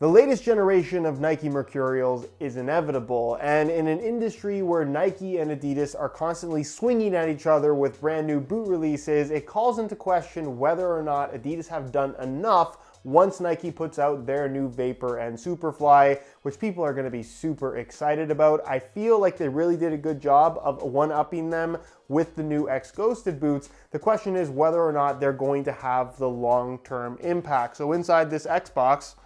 The latest generation of Nike Mercurials is inevitable, and in an industry where Nike and Adidas are constantly swinging at each other with brand new boot releases, it calls into question whether or not Adidas have done enough once Nike puts out their new Vapor and Superfly, which people are going to be super excited about. I feel like they really did a good job of one-upping them with the new X Ghosted boots. The question is whether or not they're going to have the long-term impact. So inside this X box,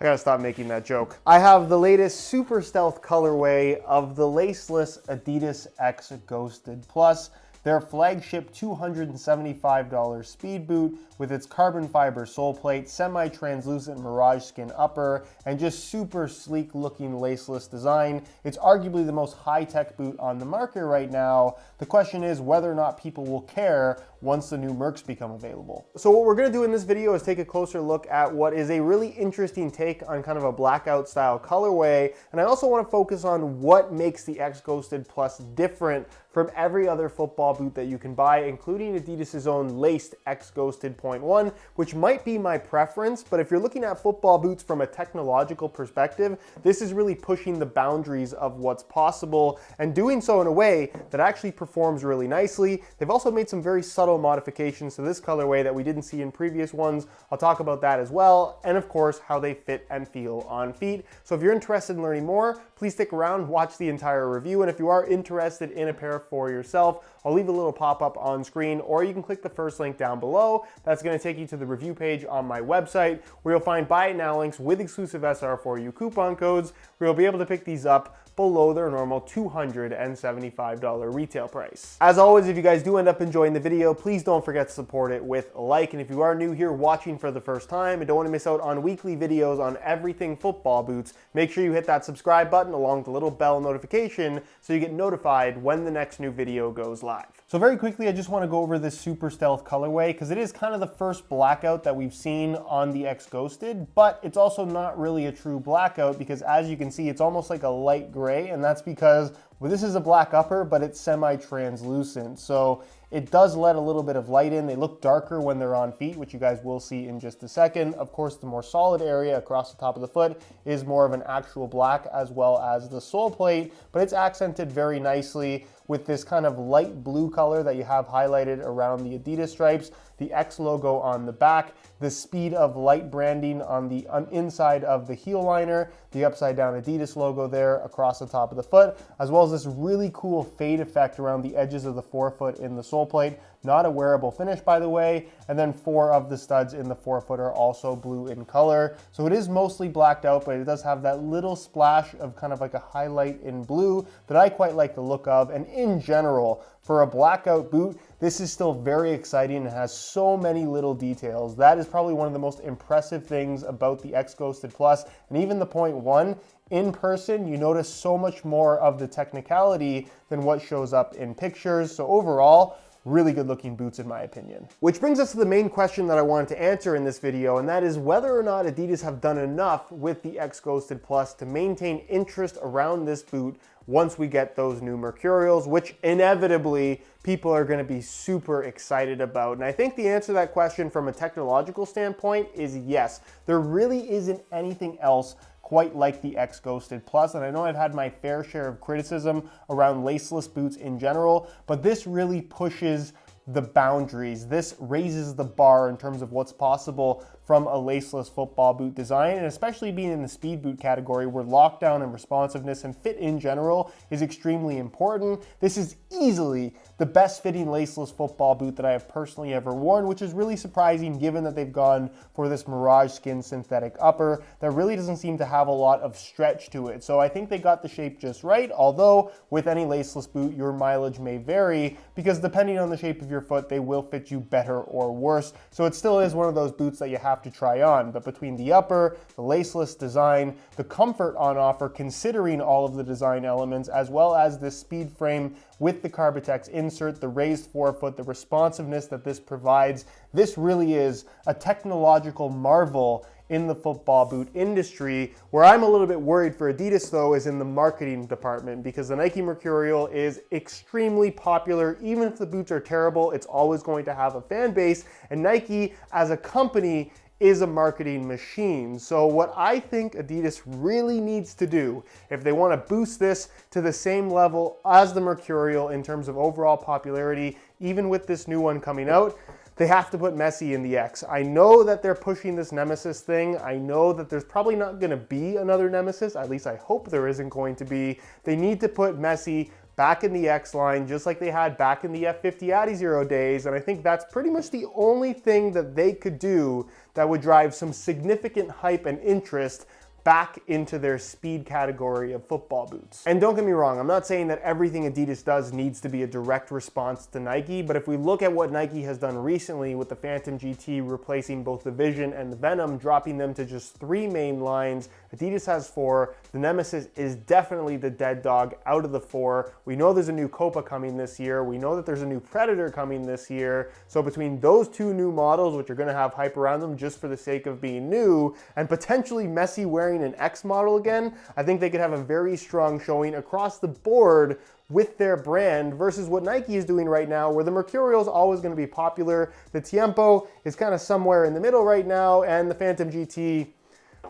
I gotta stop making that joke, I have the latest Superstealth colorway of the Laceless Adidas X Ghosted Plus, their flagship $275 speed boot with its carbon fiber sole plate, semi-translucent mirage skin upper, and just super sleek looking laceless design. It's arguably the most high-tech boot on the market right now. The question is whether or not people will care once the new Mercs become available. So what we're gonna do in this video is take a closer look at what is a really interesting take on kind of a blackout style colorway. And I also wanna focus on what makes the X Ghosted Plus different from every other football boot that you can buy, including Adidas's own laced X Ghosted Point 1, which might be my preference, but if you're looking at football boots from a technological perspective, this is really pushing the boundaries of what's possible and doing so in a way that actually performs really nicely. They've also made some very subtle modifications to this colorway that we didn't see in previous ones. I'll talk about that as well, and of course, how they fit and feel on feet. So if you're interested in learning more, please stick around, watch the entire review, and if you are interested in a pair for yourself, I'll leave a little pop-up on screen, or you can click the first link down below. That's going to take you to the review page on my website, where you'll find buy it now links with exclusive SR4U coupon codes, where you'll be able to pick these up below their normal $275 retail price. As always, if you guys do end up enjoying the video, please don't forget to support it with a like. And if you are new here watching for the first time and don't want to miss out on weekly videos on everything football boots, make sure you hit that subscribe button along with the little bell notification so you get notified when the next new video goes live. So very quickly, I just want to go over this Superstealth colorway because it is kind of the first blackout that we've seen on the X Ghosted, but it's also not really a true blackout because as you can see, it's almost like a light gray, and that's because, well, this is a black upper, but it's semi-translucent. So it does let a little bit of light in. They look darker when they're on feet, which you guys will see in just a second. Of course, the more solid area across the top of the foot is more of an actual black, as well as the sole plate, but it's accented very nicely with this kind of light blue color that you have highlighted around the Adidas stripes, the X logo on the back, the speed of light branding on the inside of the heel liner, the upside down Adidas logo there across the top of the foot, as well as this really cool fade effect around the edges of the forefoot in the sole plate. Not a wearable finish, by the way, and then 4 of the studs in the forefoot are also blue in color. So it is mostly blacked out, but it does have that little splash of kind of like a highlight in blue that I quite like the look of. And in general, for a blackout boot, this is still very exciting and has so many little details. That is probably one of the most impressive things about the X Ghosted Plus, and even the Point 1. In person, you notice so much more of the technicality than what shows up in pictures. So overall, really good looking boots in my opinion. Which brings us to the main question that I wanted to answer in this video, and that is whether or not Adidas have done enough with the X Ghosted Plus to maintain interest around this boot once we get those new Mercurials, which inevitably people are going to be super excited about. And I think the answer to that question from a technological standpoint is yes. There really isn't anything else quite like the X Ghosted Plus, and I know I've had my fair share of criticism around laceless boots in general, but this really pushes the boundaries. This raises the bar in terms of what's possible from a laceless football boot design, and especially being in the speed boot category where lockdown and responsiveness and fit in general is extremely important. This is easily the best fitting laceless football boot that I have personally ever worn, which is really surprising given that they've gone for this mirage skin synthetic upper that really doesn't seem to have a lot of stretch to it. So I think they got the shape just right, although with any laceless boot, your mileage may vary because depending on the shape of your foot, they will fit you better or worse. So it still is one of those boots that you have to try on, but between the upper, the laceless design, the comfort on offer considering all of the design elements, as well as this speed frame with the Carbitex insert, the raised forefoot, the responsiveness that this provides, this really is a technological marvel in the football boot industry. Where I'm a little bit worried for Adidas though is in the marketing department, because the Nike Mercurial is extremely popular. Even if the boots are terrible, it's always going to have a fan base, and Nike as a company is a marketing machine. So what I think Adidas really needs to do, if they want to boost this to the same level as the Mercurial in terms of overall popularity, even with this new one coming out, they have to put Messi in the X. I know that they're pushing this Nemesis thing. I know that there's probably not going to be another Nemesis. At least I hope there isn't going to be. They need to put Messi back in the X line, just like they had back in the F50 Adizero days. And I think that's pretty much the only thing that they could do that would drive some significant hype and interest back into their speed category of football boots. And don't get me wrong, I'm not saying that everything Adidas does needs to be a direct response to Nike, but if we look at what Nike has done recently with the Phantom GT replacing both the Vision and the Venom, dropping them to just 3 main lines, Adidas has 4. The Nemesis is definitely the dead dog out of the 4. We know there's a new Copa coming this year. We know that there's a new Predator coming this year. So between those 2 new models, which are gonna have hype around them just for the sake of being new, and potentially Messi wearing an X model again, I think they could have a very strong showing across the board with their brand versus what Nike is doing right now, where the Mercurial is always going to be popular. The Tiempo is kind of somewhere in the middle right now, and the Phantom GT,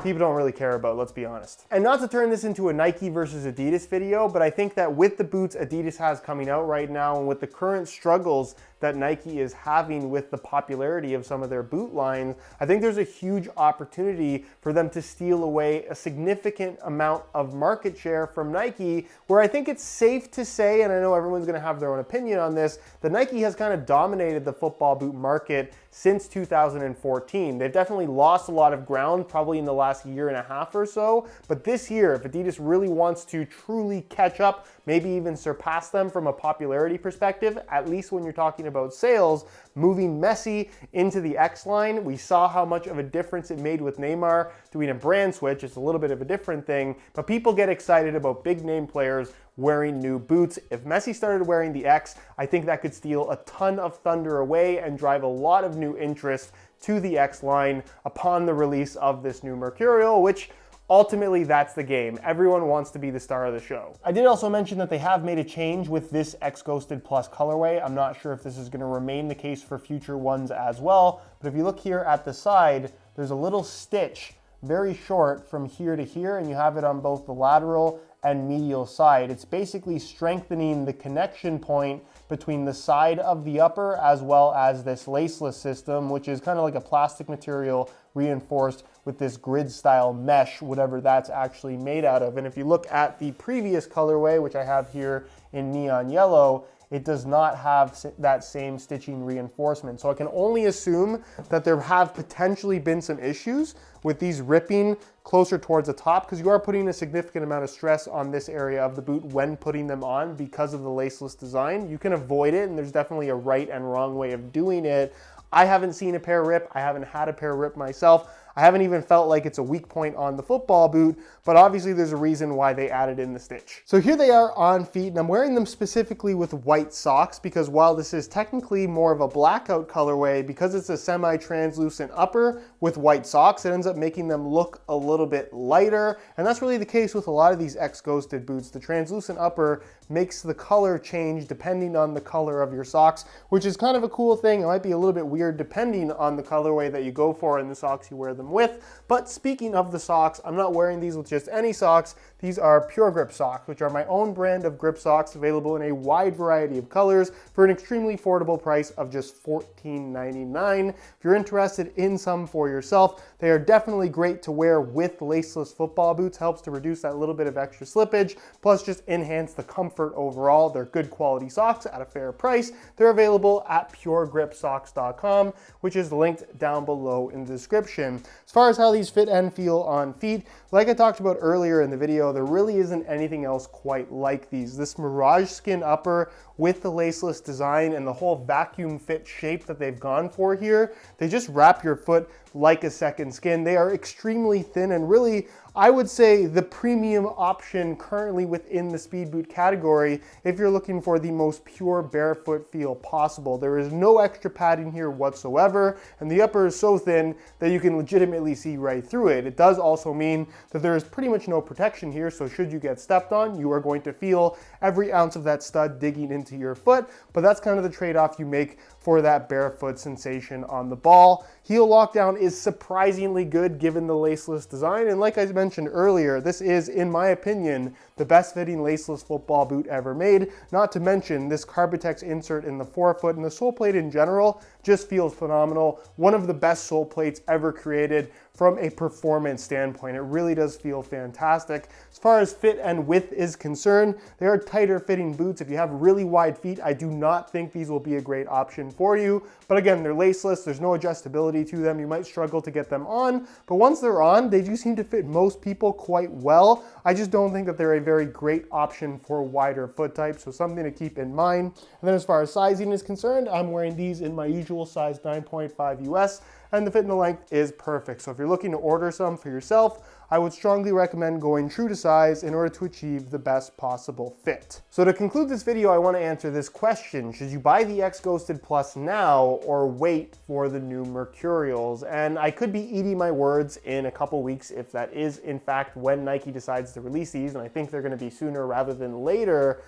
people don't really care about, let's be honest. And not to turn this into a Nike versus Adidas video, but I think that with the boots Adidas has coming out right now and with the current struggles that Nike is having with the popularity of some of their boot lines, I think there's a huge opportunity for them to steal away a significant amount of market share from Nike, where I think it's safe to say, and I know everyone's gonna have their own opinion on this, that Nike has kind of dominated the football boot market since 2014. They've definitely lost a lot of ground, probably in the last year and a half or so, but this year, if Adidas really wants to truly catch up, maybe even surpass them from a popularity perspective, at least when you're talking about sales, moving Messi into the X line, we saw how much of a difference it made with Neymar doing a brand switch. It's a little bit of a different thing, but people get excited about big name players wearing new boots. If Messi started wearing the X, I think that could steal a ton of thunder away and drive a lot of new interest to the X line upon the release of this new Mercurial, which ultimately, that's the game. Everyone wants to be the star of the show. I did also mention that they have made a change with this X Ghosted Plus colorway. I'm not sure if this is going to remain the case for future ones as well, but if you look here at the side, there's a little stitch, very short from here to here, and you have it on both the lateral and medial side. It's basically strengthening the connection point between the side of the upper as well as this laceless system, which is kind of like a plastic material reinforced with this grid style mesh, whatever that's actually made out of. And if you look at the previous colorway, which I have here in neon yellow, it does not have that same stitching reinforcement. So I can only assume that there have potentially been some issues with these ripping closer towards the top, because you are putting a significant amount of stress on this area of the boot when putting them on because of the laceless design. You can avoid it, and there's definitely a right and wrong way of doing it. I haven't seen a pair rip. I haven't had a pair rip myself. I haven't even felt like it's a weak point on the football boot, but obviously there's a reason why they added in the stitch. So here they are on feet, and I'm wearing them specifically with white socks because while this is technically more of a blackout colorway, because it's a semi-translucent upper with white socks, it ends up making them look a little bit lighter, and that's really the case with a lot of these X Ghosted boots. The translucent upper makes the color change depending on the color of your socks, which is kind of a cool thing. It might be a little bit weird depending on the colorway that you go for and the socks you wear them with. But speaking of the socks, I'm not wearing these with just any socks. These are Pure Grip socks, which are my own brand of grip socks, available in a wide variety of colors for an extremely affordable price of just $14.99. If you're interested in some for yourself, they are definitely great to wear with laceless football boots. Helps to reduce that little bit of extra slippage, plus just enhance the comfort overall. They're good quality socks at a fair price. They're available at puregripsocks.com, which is linked down below in the description. As far as how these fit and feel on feet, like I talked about earlier in the video, there really isn't anything else quite like these. This Mirage Skin upper with the laceless design and the whole vacuum fit shape that they've gone for here, they just wrap your foot like a second skin. They are extremely thin and really, I would say, the premium option currently within the speed boot category if you're looking for the most pure barefoot feel possible. There is no extra padding here whatsoever, and the upper is so thin that you can legitimately see right through it. It does also mean that there is pretty much no protection here, so should you get stepped on, you are going to feel every ounce of that stud digging into your foot, but that's kind of the trade-off you make for that barefoot sensation on the ball. Heel lockdown is surprisingly good given the laceless design, and like I mentioned earlier, this is, in my opinion, the best fitting laceless football boot ever made. Not to mention this Carbitex insert in the forefoot, and the sole plate in general just feels phenomenal. One of the best sole plates ever created from a performance standpoint. It really does feel fantastic. As far as fit and width is concerned, they are tighter fitting boots. If you have really wide feet, I do not think these will be a great option for you. But again, they're laceless. There's no adjustability to them. You might struggle to get them on, but once they're on, they do seem to fit most people quite well. I just don't think that they're a very great option for wider foot types, so something to keep in mind. And then as far as sizing is concerned, I'm wearing these in my usual size 9.5 US, and the fit and the length is perfect. So if you're looking to order some for yourself, I would strongly recommend going true to size in order to achieve the best possible fit. So to conclude this video, I want to answer this question. Should you buy the X Ghosted Plus now or wait for the new Mercurials? And I could be eating my words in a couple weeks if that is in fact when Nike decides to release these, and I think they're going to be sooner rather than later.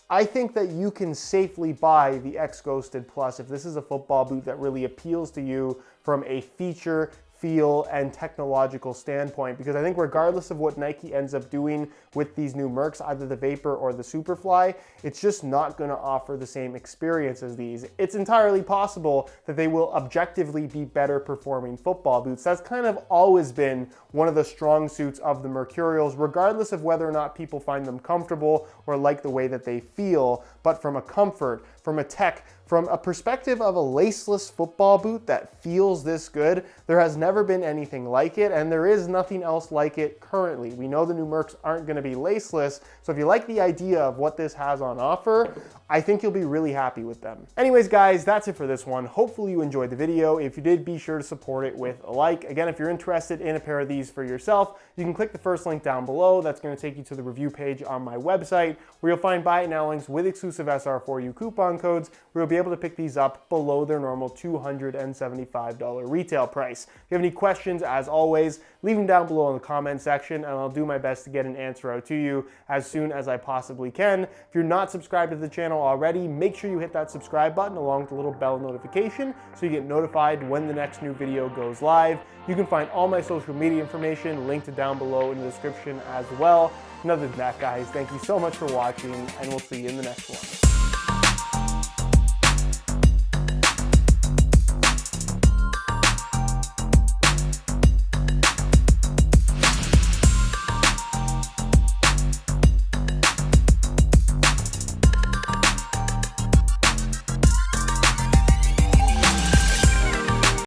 I think that you can safely buy the X Ghosted Plus if this is a football boot that really appeals to you from a feature, feel, and technological standpoint, because I think regardless of what Nike ends up doing with these new Mercs, either the Vapor or the Superfly, it's just not going to offer the same experience as these. It's entirely possible that they will objectively be better performing football boots. That's kind of always been one of the strong suits of the Mercurials, regardless of whether or not people find them comfortable or like the way that they feel. But from a comfort, from a tech, from a perspective of a laceless football boot that feels this good, there has never been anything like it, and there is nothing else like it currently. We know the new Mercs aren't going to be laceless, so if you like the idea of what this has on offer, I think you'll be really happy with them. Anyways, guys, that's it for this one. Hopefully you enjoyed the video. If you did, be sure to support it with a like. Again, if you're interested in a pair of these for yourself, you can click the first link down below. That's going to take you to the review page on my website, where you'll find buy it now links with exclusive SR4U coupon codes, where you'll be able to pick these up below their normal $275 retail price. If you have any questions, as always, leave them down below in the comment section, and I'll do my best to get an answer out to you as soon as I possibly can. If you're not subscribed to the channel already, make sure you hit that subscribe button along with the little bell notification so you get notified when the next new video goes live. You can find all my social media information linked down below in the description as well. And other than that, guys, thank you so much for watching, and we'll see you in the next one.